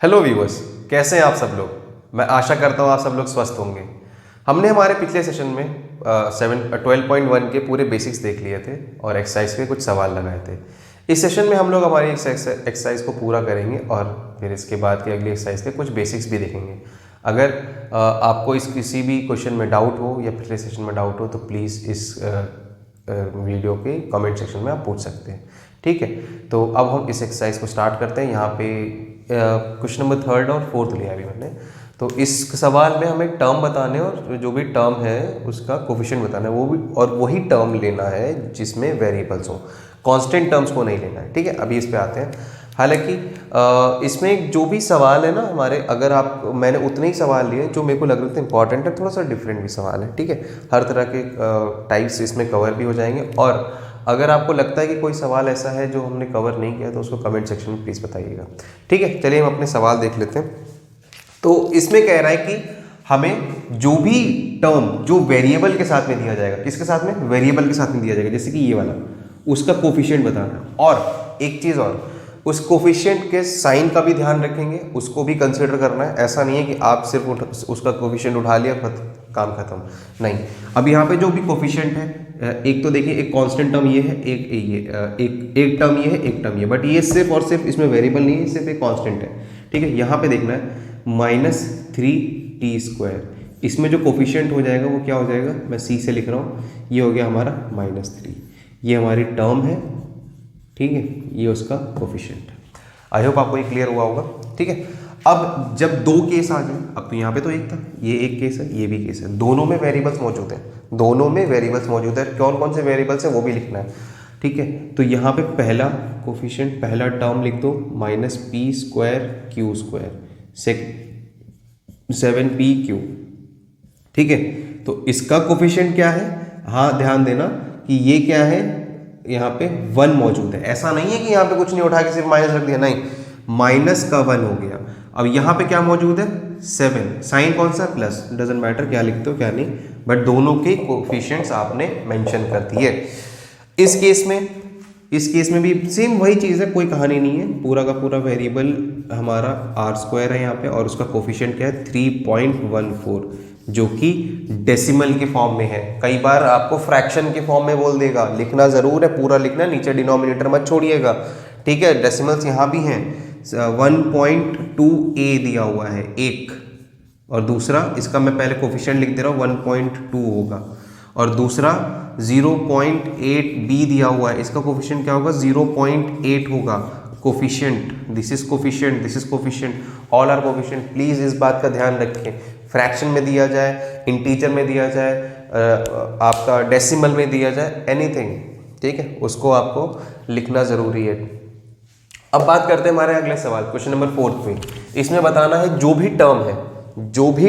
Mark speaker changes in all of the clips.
Speaker 1: Hello viewers, कैसे हैं आप सब लोग। मैं आशा करता हूँ आप सब लोग स्वस्थ होंगे। हमने हमारे पिछले सेशन में 12.1 के पूरे बेसिक्स देख लिए थे और एक्सरसाइज के कुछ सवाल लगाए थे। इस सेशन में हम लोग हमारी एक्सरसाइज को पूरा करेंगे और फिर इसके बाद की अगली एक्सरसाइज के कुछ बेसिक्स भी देखेंगे। अगर आपको इस किसी भी क्वेश्चन में डाउट हो या पिछले सेशन में डाउट हो तो प्लीज़ इस वीडियो के कमेंट सेक्शन में आप पूछ सकते हैं। ठीक है, तो अब हम इस एक्सरसाइज को स्टार्ट करते हैं। यहाँ पे क्वेश्चन नंबर 3 और 4 लिया अभी मैंने। तो इस सवाल में हमें टर्म बताने और जो भी टर्म है उसका कोफिशिएंट बताना है, वो भी और वही टर्म लेना है जिसमें वेरिएबल्स हो, कांस्टेंट टर्म्स को नहीं लेना है। ठीक है, अभी इस पे आते हैं। हालांकि इसमें जो भी सवाल है ना हमारे, अगर आप मैंने उतने ही सवाल लिए जो मेरे को लग रहे थे इंपॉर्टेंट है, थोड़ा सा डिफरेंट भी सवाल है। ठीक है, हर तरह के टाइप्स इसमें कवर भी हो जाएंगे। और अगर आपको लगता है कि कोई सवाल ऐसा है जो हमने कवर नहीं किया तो उसको कमेंट सेक्शन में प्लीज़ बताइएगा। ठीक है, चलिए हम अपने सवाल देख लेते हैं। तो इसमें कह रहा है कि हमें जो भी टर्म जो वेरिएबल के साथ में दिया जाएगा, किसके साथ में, वेरिएबल के साथ में दिया जाएगा, जैसे कि ये वाला, उसका कोफिशिएंट बताना है। और एक चीज़ और, उस कोफिशिएंट के साइन का भी ध्यान रखेंगे, उसको भी कंसिडर करना है। ऐसा नहीं है कि आप सिर्फ उसका कोफिशिएंट उठा लिया काम खत्म, नहीं। अब यहाँ पे जो भी कोफिशिएंट है, एक तो देखिए, एक कांस्टेंट टर्म ये है, एक टर्म ये है, एक टर्म ये, बट ये सिर्फ और सिर्फ इसमें वेरिएबल नहीं है, सिर्फ एक कांस्टेंट है। ठीक है, यहाँ पे देखना है -3t²। इसमें जो कोफिशिएंट हो जाएगा वो क्या हो जाएगा, मैं c से लिख रहा हूँ, ये हो गया हमारा -3। ये हमारी टर्म है। ठीक है, ये उसका कोफिशिएंट है। आई होप आपको ये क्लियर हुआ होगा। ठीक है, अब जब दो केस आ जाए, अब तो यहाँ पे तो एक था, ये एक केस है, ये भी केस है, दोनों में वेरिएबल्स मौजूद हैं, दोनों में वेरिएबल्स मौजूद है। कौन कौन से वेरिएबल्स हैं वो भी लिखना है। ठीक है, तो यहाँ पे पहला कोफिशिएंट, पहला टर्म लिख दो -p²q², 7pq। ठीक है, तो इसका कोफिशिएंट क्या है, हाँ ध्यान देना कि ये क्या है, यहाँ पे 1 मौजूद है। ऐसा नहीं है कि यहाँ पे कुछ नहीं उठा के सिर्फ माइनस रख दिया, नहीं, माइनस का 1 हो गया। अब यहाँ पे क्या मौजूद है, 7, साइन कौन सा, प्लस, डजेंट मैटर क्या लिखते हो क्या नहीं, बट दोनों के कोफिशिएंट्स आपने मेंशन कर दिए। इस केस में भी सेम वही चीज़ है, कोई कहानी नहीं है। पूरा का पूरा वेरिएबल हमारा r² है यहाँ पे, और उसका कोफिशिएंट क्या है, 3.14, जो कि डेसिमल के फॉर्म में है। कई बार आपको फ्रैक्शन के फॉर्म में बोल देगा, लिखना ज़रूर है, पूरा लिखना, नीचे डिनोमिनेटर मत छोड़िएगा। ठीक है, डेसिमल्स यहाँ भी हैं, 1.2a दिया हुआ है एक, और दूसरा इसका मैं पहले कोफिशिएंट लिख दे रहा हूँ, 1.2 होगा, और दूसरा 0.8b दिया हुआ है, इसका कोफिशिएंट क्या होगा, 0.8 होगा। Coefficient, this is coefficient, this is coefficient, all are coefficient. Please इस बात का ध्यान रखें, फ्रैक्शन में दिया जाए, इंटीजर में दिया जाए, आपका डेसिमल में दिया जाए, एनीथिंग, ठीक है, उसको आपको लिखना ज़रूरी है। अब बात करते हैं हमारे अगले सवाल, क्वेश्चन नंबर 4 पे। इसमें बताना है जो भी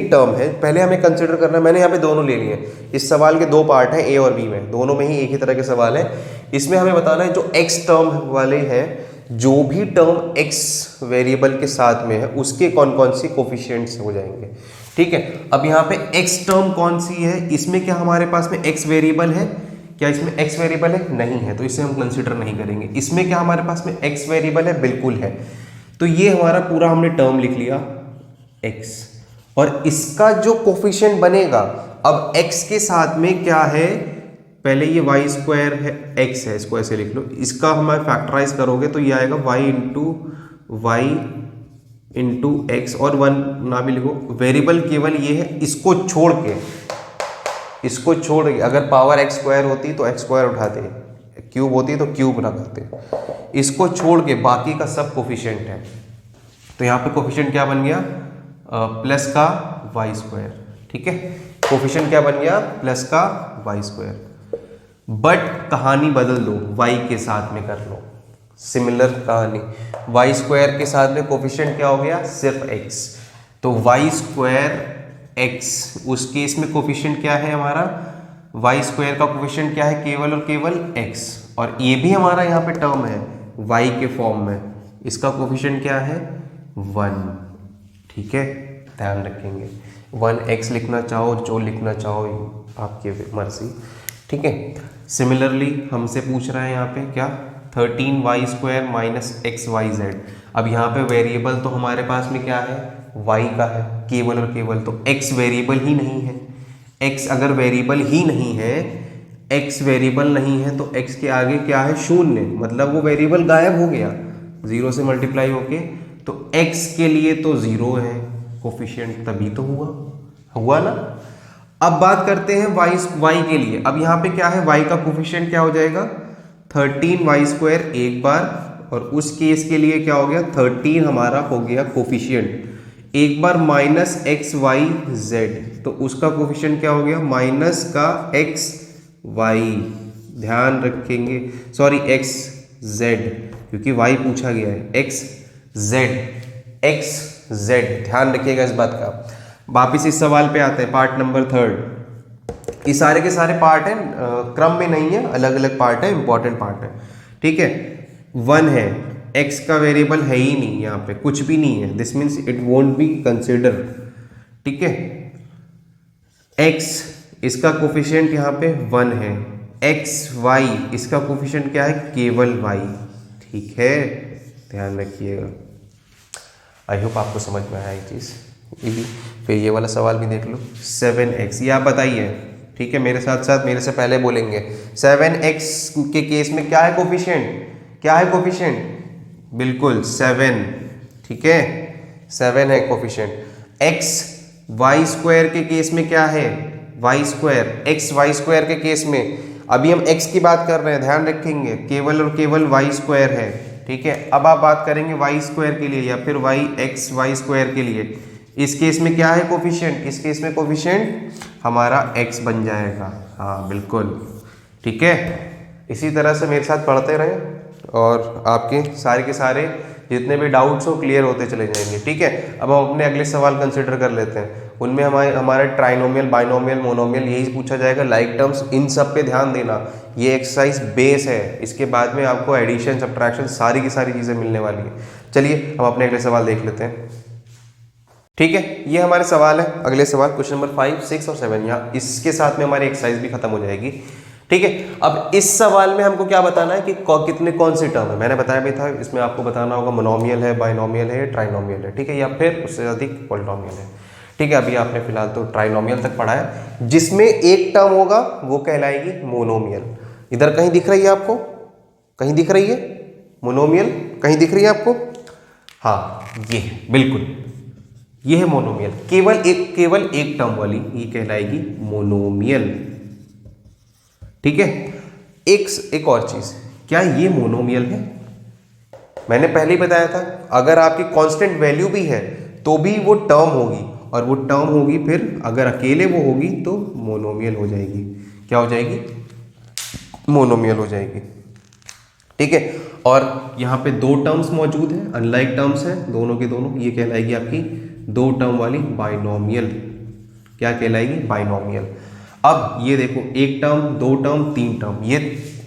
Speaker 1: टर्म है पहले हमें कंसिडर करना है। मैंने यहाँ पे दोनों ले लिए हैं। इस सवाल के दो पार्ट हैं, ए और बी में, दोनों में ही एक ही तरह के सवाल हैं। इसमें हमें बताना है जो एक्स टर्म वाले हैं, जो भी टर्म एक्स वेरिएबल के साथ में है उसके कौन कौन सी कोफिशिएंट्स हो जाएंगे। ठीक है, अब यहाँ पे एक्स टर्म कौन सी है, इसमें क्या हमारे पास में एक्स वेरिएबल है, क्या इसमें एक्स वेरिएबल है, नहीं है, तो इसे हम कंसिडर नहीं करेंगे। इसमें क्या हमारे पास में एक्स वेरिएबल है, बिल्कुल है। तो ये हमारा पूरा हमने टर्म लिख लिया एक्स, और इसका जो कोफिशिएंट बनेगा, अब x के साथ में क्या है, पहले ये y² है, x है, इसको ऐसे लिख लो। इसका हमें फैक्टराइज करोगे तो ये आएगा y x, और 1 ना भी लिखो, वेरिएबल केवल ये है, इसको छोड़ के अगर पावर x² होती तो x² उठाते, क्यूब होती तो क्यूब रखते, इसको छोड़ के बाकी का सब कोफिशिएंट है। तो यहाँ पे कोफिशिएंट क्या बन गया, प्लस का y²। ठीक है, कोफिशिएंट क्या बन गया, प्लस का y²। बट कहानी बदल दो, y के साथ में कर लो, सिमिलर कहानी, y² के साथ में कोफिशिएंट क्या हो गया, सिर्फ x, तो y² x, उस केस में कोफिशिएंट क्या है हमारा, y² का कोफिशिएंट क्या है, केवल और केवल x, और ये भी हमारा यहाँ पे टर्म है y के फॉर्म में, इसका कोफिशिएंट क्या है, 1। ठीक है, ध्यान रखेंगे, 1x लिखना चाहो, जो लिखना चाहो आपकी मर्जी। ठीक है, सिमिलरली हमसे पूछ रहा है यहाँ पे क्या, 13y² माइनस XYZ। अब यहाँ पे वेरिएबल तो हमारे पास में क्या है, y का है केवल और केवल, तो x वेरिएबल ही नहीं है। x अगर वेरिएबल ही नहीं है, x वेरिएबल नहीं है तो x के आगे क्या है, शून्य, मतलब वो वेरिएबल गायब हो गया, 0 से मल्टीप्लाई होके, तो x के लिए तो 0 है कोफिशिएंट, तभी तो हुआ ना। अब बात करते हैं y के लिए। अब यहाँ पे क्या है, y का कोफिशिएंट क्या हो जाएगा, 13y² एक बार, और उस केस के लिए क्या हो गया, 13 हमारा हो गया कोफिशिएंट एक बार, माइनस XYZ, तो उसका कोफिशिएंट क्या हो गया, माइनस का XY, ध्यान रखेंगे, सॉरी XZ, क्योंकि y पूछा गया है, XZ, ध्यान रखिएगा इस बात का। वापिस इस सवाल पे आते हैं, पार्ट नंबर 3। ये सारे के सारे पार्ट हैं, क्रम में नहीं है, अलग अलग पार्ट है, इंपॉर्टेंट पार्ट है, ठीक है। 1 है, x का वेरिएबल है ही नहीं, यहाँ पे कुछ भी नहीं है, this means it won't be consider, ठीक है। x इसका कोफिशिएंट यहाँ पे 1 है, XY इसका कोफिशिएंट क्या है, केवल y, ठीक है, ध्यान रखिएगा। आई होप आपको समझ में आया ये चीज़। ये भी फिर ये वाला सवाल भी देख लो, 7x, ये आप बताइए, ठीक है, मेरे साथ साथ मेरे से पहले बोलेंगे। 7x के केस में क्या है कोफिशिएंट, क्या है कोफिशिएंट, बिल्कुल 7, ठीक है, 7 है कोफिशिएंट। XY² के केस में क्या है, y², XY² के केस में, अभी हम x की बात कर रहे हैं, ध्यान रखेंगे, केवल और केवल y² है, ठीक है। अब आप बात करेंगे y² के लिए या फिर XY² के लिए, इस केस में क्या है कोफिशिएंट, इस केस में कोफिशिएंट हमारा x बन जाएगा, हाँ बिल्कुल, ठीक है। इसी तरह से मेरे साथ पढ़ते रहें और आपके सारे के सारे जितने भी डाउट्स हो क्लियर होते चले जाएंगे, ठीक है। अब हम अपने अगले सवाल कंसिडर कर लेते हैं, उनमें हमारे ट्राइनोमियल, बाइनोमियल, मोनोमियल यही पूछा जाएगा, लाइक टर्म्स, इन सब पे ध्यान देना, ये एक्सरसाइज बेस है, इसके बाद में आपको एडिशन, सब्ट्रैक्शन, सारी की सारी चीज़ें मिलने वाली है। चलिए हम अपने अगले सवाल देख लेते हैं, ठीक है। ये हमारे सवाल है, अगले सवाल क्वेश्चन नंबर 5, 6 और 7, यहाँ इसके साथ में हमारी एक्सरसाइज भी खत्म हो जाएगी, ठीक है। अब इस सवाल में हमको क्या बताना है कि कितने कौन से टर्म है, मैंने बताया भी था, इसमें आपको बताना होगा मोनोमियल है, बाइनोमियल है, ट्राइनोमियल है, ठीक है, या फिर उससे अधिक पॉलिनोमियल है, ठीक है। अभी आपने फिलहाल तो ट्राइनोमियल तक पढ़ा है, जिसमें एक टर्म होगा वो कहलाएगी मोनोमियल। इधर कहीं दिख रही है आपको, कहीं दिख रही है मोनोमियल, कहीं दिख रही है आपको, हाँ ये बिल्कुल, ये है मोनोमियल, केवल एक टर्म वाली, ये कहलाएगी मोनोमियल, ठीक है। एक और चीज, क्या ये मोनोमियल है, मैंने पहले ही बताया था, अगर आपकी कांस्टेंट वैल्यू भी है तो भी वो टर्म होगी, और वो टर्म होगी फिर अगर अकेले वो होगी तो मोनोमियल हो जाएगी, क्या हो जाएगी, मोनोमियल हो जाएगी, ठीक है। और यहाँ पे दो टर्म्स मौजूद हैं, अनलाइक टर्म्स हैं दोनों के दोनों, ये कहलाएगी आपकी दो टर्म वाली बाइनोमियल, क्या कहलाएगी, बाइनोमियल। अब ये देखो, एक टर्म, दो टर्म, तीन टर्म, ये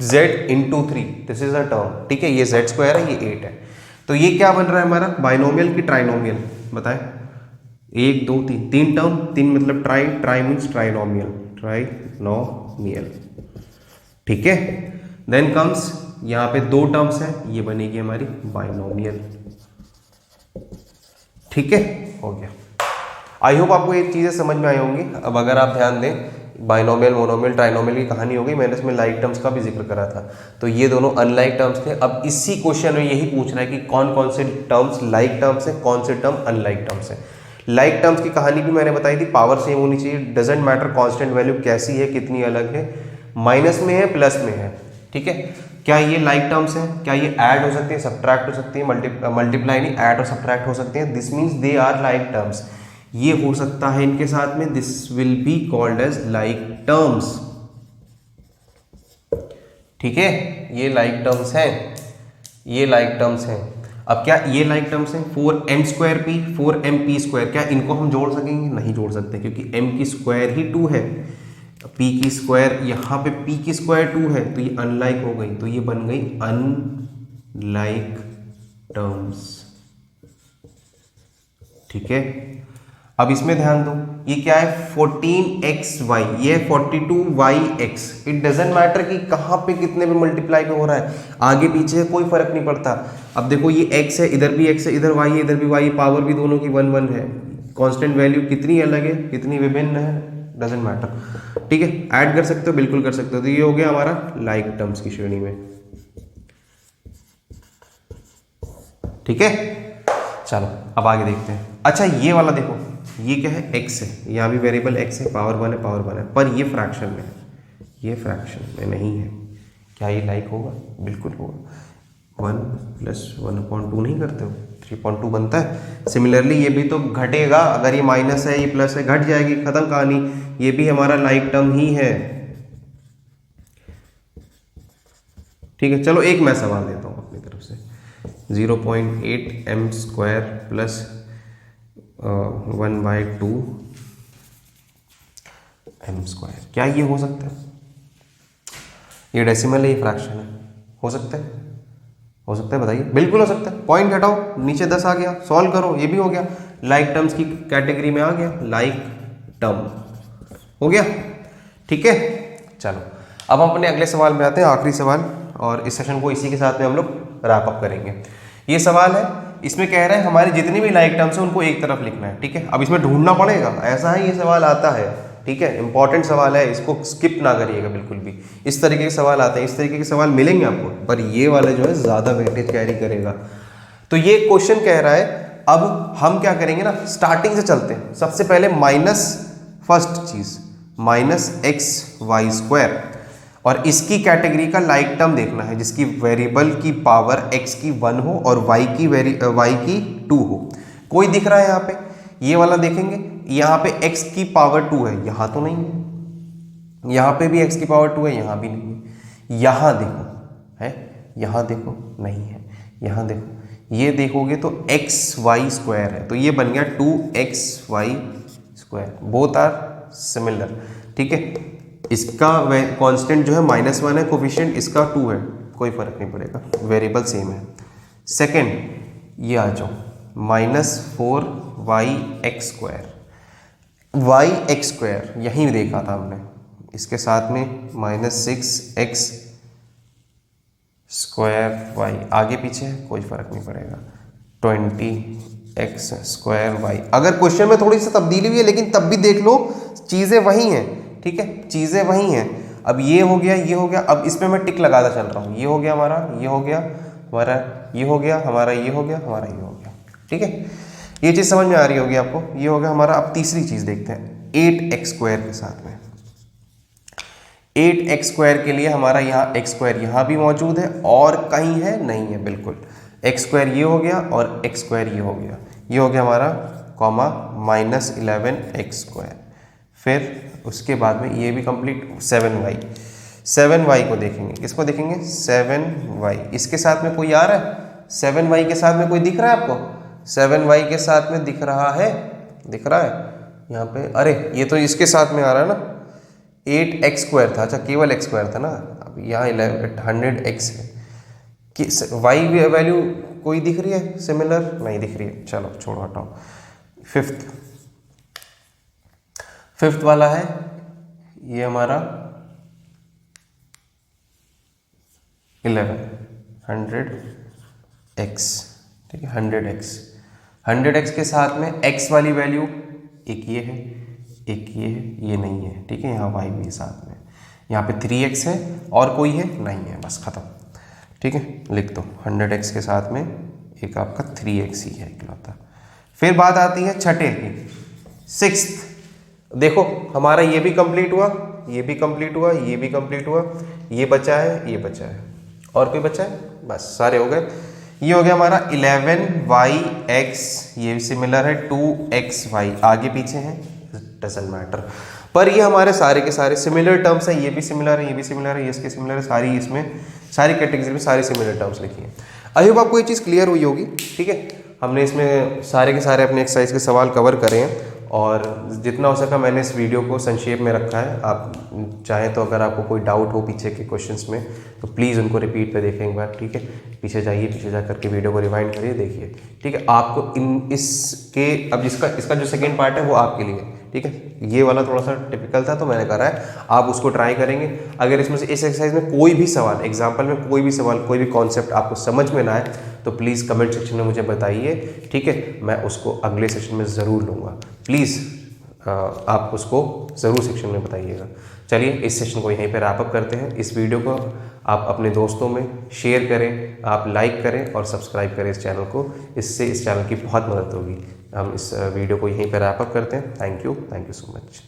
Speaker 1: z × 3, this is a term, ठीक है, ये z² है, ये 8 है, तो ये क्या बन रहा है हमारा, बाइनोमियल की ट्राइनोमियल, बताएं, 1 2 3, तीन टर्म, तीन मतलब ट्राई मीन्स ट्राइनोमियल, ठीक है। देन कम्स, यहाँ पे दो टर्म्स हैं, ये बनेगी हमारी बाइनोमियल, ठीक है, हो गया। आई होप आपको ये चीज़ें समझ में आई होंगी। अब अगर आप ध्यान दें, बाइनोमियल, मोनोमियल, ट्राइनोमियल की कहानी हो गई, मैंने इसमें लाइक टर्म्स का भी जिक्र करा था, तो ये दोनों अनलाइक टर्म्स थे। अब इसी क्वेश्चन में यही पूछ रहा है कि कौन कौन से टर्म्स लाइक टर्म्स हैं, कौन से टर्म अनलाइक टर्म्स हैं। लाइक टर्म्स की कहानी भी मैंने बताई थी, पावर सेम होनी चाहिए, डजेंट मैटर कांस्टेंट वैल्यू कैसी है, कितनी अलग है, माइनस में है, प्लस में है, ठीक है। क्या ये लाइक टर्म्स हैं, क्या ये ऐड हो सकती है, सब्ट्रैक्ट हो सकती है, मल्टीप्लाई नहीं, ऐड और सब्ट्रैक्ट हो सकते हैं, this means they are like terms, ये हो सकता है इनके साथ में, this will be called as like terms, ठीक है, ये लाइक टर्म्स हैं, ये लाइक टर्म्स हैं। अब क्या ये लाइक टर्म्स हैं, 4m²p, 4mp², क्या इनको हम जोड़ सकेंगे, नहीं जोड़ सकते, क्योंकि m की स्क्वायर ही 2 है, p की स्क्वायर, यहाँ पे p की स्क्वायर 2 है, तो ये अनलाइक हो गई, तो ये बन गई अनलाइक टर्म्स, ठीक है। अब इसमें ध्यान दो, ये क्या है 14xy, ये 42yx। इट डजेंट मैटर कि कहाँ पे कितने पे मल्टीप्लाई पे हो रहा है, आगे पीछे कोई फर्क नहीं पड़ता। अब देखो ये x है, इधर भी x है, इधर y है, इधर भी y, पावर भी दोनों की 1 1 है। कांस्टेंट वैल्यू कितनी अलग है, कितनी विभिन्न है, डजेंट मैटर। ठीक है, ऐड कर सकते हो, बिल्कुल कर सकते हो। तो ये हो गया हमारा लाइक टर्म्स की श्रेणी में। ठीक है, चलो अब आगे देखते हैं। अच्छा ये वाला देखो, ये क्या है, x है, यहाँ भी वेरिएबल x है, पावर 1 है, पावर 1 है, पर ये फ्रैक्शन में है, ये फ्रैक्शन में नहीं है। क्या ये लाइक होगा? बिल्कुल होगा। 1 + 1/2 नहीं करते हो, 3/2 बनता है। सिमिलरली ये भी तो घटेगा, अगर ये माइनस है, ये प्लस है, घट जाएगी, खत्म कहानी। ये भी हमारा लाइक टर्म ही है। ठीक है, चलो एक मैं सवाल देता हूँ अपनी तरफ से। 0.8 m² + 1/2 m², क्या ये हो सकता है? ये डेसिमल है, ये फ्रैक्शन है, हो सकता है? हो सकता है, बताइए। बिल्कुल हो सकता है। पॉइंट हटाओ, नीचे 10 आ गया, सॉल्व करो, ये भी हो गया, लाइक टर्म्स की कैटेगरी में आ गया, लाइक टर्म हो गया। ठीक है, चलो अब हम अपने अगले सवाल में आते हैं, आखिरी सवाल, और इस सेशन को इसी के साथ में हम लोग रैप अप करेंगे। ये सवाल है, इसमें कह रहे हैं हमारे जितनी भी लाइक टर्म्स हैं उनको एक तरफ लिखना है। ठीक है, अब इसमें ढूंढना पड़ेगा, ऐसा है ये सवाल आता है। ठीक है, इंपॉर्टेंट सवाल है, इसको स्किप ना करिएगा बिल्कुल भी। इस तरीके के सवाल आते हैं, इस तरीके के सवाल मिलेंगे आपको, पर ये वाला जो है ज़्यादा वेटेज कैरी करेगा। तो ये क्वेश्चन कह रहा है, अब हम क्या करेंगे ना, स्टार्टिंग से चलते हैं। सबसे पहले माइनस, फर्स्ट चीज़ -xy², और इसकी कैटेगरी का लाइक टर्म देखना है जिसकी वेरिएबल की पावर x की 1 हो और y की 2 हो। कोई दिख रहा है यहाँ पे? ये वाला देखेंगे, यहाँ पे x की पावर 2 है, यहाँ तो नहीं है। यहाँ पे भी x की पावर 2 है, यहाँ भी नहीं है। यहाँ देखो है, यहाँ देखो नहीं है, यहाँ देखो, ये देखोगे तो xy² है, तो ये बन गया 2xy²। Both are similar. ठीक है, इसका कांस्टेंट जो है -1 है, कोफिशिएंट इसका 2 है, कोई फर्क नहीं पड़ेगा, वेरिएबल सेम है। सेकंड, ये आ जाओ -4yx², यहीं देखा था हमने, इसके साथ में -6x²y, आगे पीछे कोई फर्क नहीं पड़ेगा, 20x²y। अगर क्वेश्चन में थोड़ी सी तब्दीली हुई है, लेकिन तब भी देख लो चीज़ें वही हैं। ठीक है, चीज़ें वही हैं। अब ये हो गया, ये हो गया, अब इसमें मैं टिक लगाता चल रहा हूँ। ये हो गया हमारा, ये हो गया हमारा, ये हो गया हमारा, ये हो गया हमारा, ये हो गया। ठीक है, ये चीज़ समझ में आ रही होगी आपको। ये हो गया हमारा। अब तीसरी चीज़ देखते हैं, 8x² के साथ में। 8x² के लिए हमारा यहाँ x² यहाँ भी मौजूद है, और कहीं है नहीं है, बिल्कुल। x² ये हो गया और x² ये हो गया, ये हो गया हमारा, कॉमा -11x²। फिर उसके बाद में ये भी कंप्लीट, 7y को देखेंगे, किसको देखेंगे, 7y। इसके साथ में कोई आ रहा है? 7y के साथ में कोई दिख रहा है आपको? 7y के साथ में दिख रहा है, दिख रहा है यहाँ पे? अरे ये तो इसके साथ में आ रहा है ना, 8x² था। अच्छा, केवल x² था ना, अब यहाँ 100x है कि y वैल्यू कोई दिख रही है सिमिलर? नहीं दिख रही है, चलो छोड़ो हटाओ। फिफ्थ वाला है, ये हमारा 100x। ठीक है, 100x के साथ में x वाली वैल्यू एक ये है, एक ये है, ये नहीं है। ठीक है, यहाँ y भी साथ में, यहाँ पे 3x है, और कोई है नहीं है, बस खत्म। ठीक है, लिख दो 100x के साथ में एक आपका 3x ही है इकलौता। फिर बात आती है छठे की, 6th। देखो हमारा ये भी कंप्लीट हुआ, ये भी कंप्लीट हुआ, ये भी कंप्लीट हुआ, ये बचा है, ये बचा है, और कोई बचा है? बस सारे हो गए। ये हो गया हमारा 11yx, ये भी सिमिलर है 2xy, आगे पीछे है, डजंट मैटर। पर ये हमारे सारे के सारे सिमिलर टर्म्स हैं, ये भी सिमिलर है, ये भी सिमिलर है, ये इसके सिमिलर है, सारी इसमें सारी कैटेगरी में सारी सिमिलर टर्म्स लिखी हैं। आई होप आपको ये चीज़ क्लियर हुई होगी। ठीक है, हमने इसमें सारे के सारे अपने एक्सरसाइज के सवाल कवर करे हैं, और जितना हो सका मैंने इस वीडियो को संक्षेप में रखा है। आप चाहें तो अगर आपको कोई डाउट हो पीछे के क्वेश्चंस में, तो प्लीज़ उनको रिपीट पे देखें एक बार। ठीक है, पीछे जाइए, पीछे जा करके वीडियो को रिवाइंड करिए, देखिए। ठीक है, आपको इसका जो सेकेंड पार्ट है वो आपके लिए। ठीक है, ये वाला थोड़ा सा टिपिकल था तो मैंने करा है, आप उसको ट्राई करेंगे। अगर इसमें से इस एक्सरसाइज में कोई भी सवाल, एग्जाम्पल में कोई भी सवाल, कोई भी कॉन्सेप्ट आपको समझ में ना आए तो प्लीज़ कमेंट सेक्शन में मुझे बताइए, ठीक है, मैं उसको अगले सेशन में ज़रूर लूँगा। प्लीज़ आप उसको ज़रूर सेक्शन में बताइएगा। चलिए इस सेशन को यहीं पर रैप अप करते हैं। इस वीडियो को आप अपने दोस्तों में शेयर करें, आप लाइक करें और सब्सक्राइब करें इस चैनल को, इससे इस चैनल की बहुत मदद होगी। हम इस वीडियो को यहीं पर रैप अप करते हैं। Thank you so much.